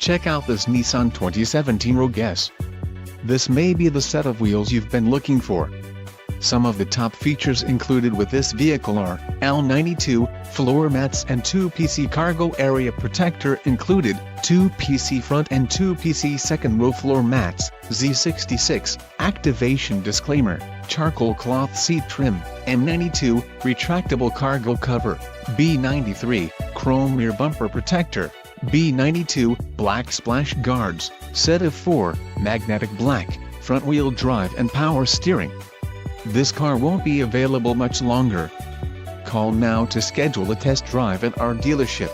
Check out this Nissan 2017 Rogue S. This may be the set of wheels you've been looking for. Some of the top features included with this vehicle are L92 floor mats and 2PC cargo area protector included, 2PC front and 2PC second row floor mats, Z66 activation disclaimer, charcoal cloth seat trim, M92 retractable cargo cover, B93 chrome rear bumper protector, B92 black splash guards, set of 4 magnetic black front wheel drive and power steering. This car won't be available much longer. Call now to schedule a test drive at our dealership.